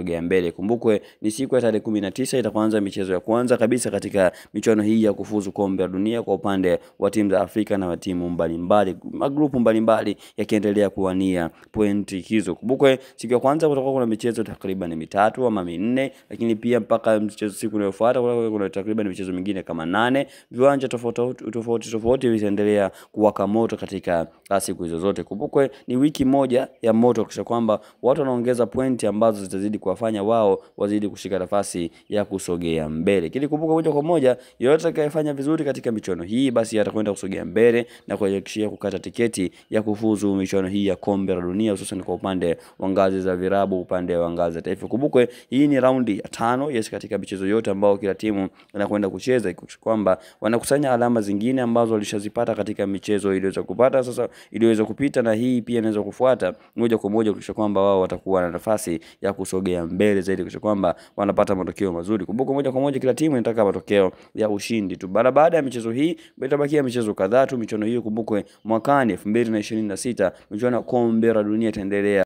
kusogea mbele. Kumbukwe ni siku ya tarehe 19 itaanza michezo ya kwanza kabisa katika michuano hii ya kufuzu kombe la dunia kwa upande wa timu za Afrika na timu mbalimbali, magrupu mbalimbali yakiendelea kuwania pointi hizo. Kumbukwe siku ya kwanza kutakuwa kuna michezo takriban mitatu ama minne, lakini pia mpaka mchezo siku inayofuata kuna takriban michezo mingine kama 8. Viwanja tofauti vitaendelea kuwaka moto katika siku hizo zote. Kumbukwe ni wiki moja ya moto, kisha kwamba watu wanaongeza pointi ambazo zitazidi kuwafanya wao wazidi kushika nafasi ya kusogea mbele. Kile kumbuka moja kwa moja, yote atakayefanya vizuri katika michuano hii basi atakwenda kusogea mbele na kuhakikisha kukata tiketi ya kufuzu michuano hii ya kombe la dunia, hususan kwa upande wa ngazi za virabu, upande wa ngazi za taifa. Kumbukwe hii ni raundi ya 5 katika michezo yote ambao kila timu inakwenda kucheza, kwamba wanakusanya alama zingine ambazo walishazipata katika michezo iliyoweza kupata sasa iliyoweza kupita, na hii pia inaweza kufuata moja kwa moja kisha kwamba wao watakuwa na nafasi ya kusogea mbele zaidi, kisha kwamba wanapata matokeo mazuri. Kumbuka moja kwa moja kila timu inataka matokeo ya ushindi tu. Baada ya michezo hii itabakia michezo kadhaa tu. Michuano hiyo kumbukwe mwakani 2026 michuano ya kombe la dunia itaendelea.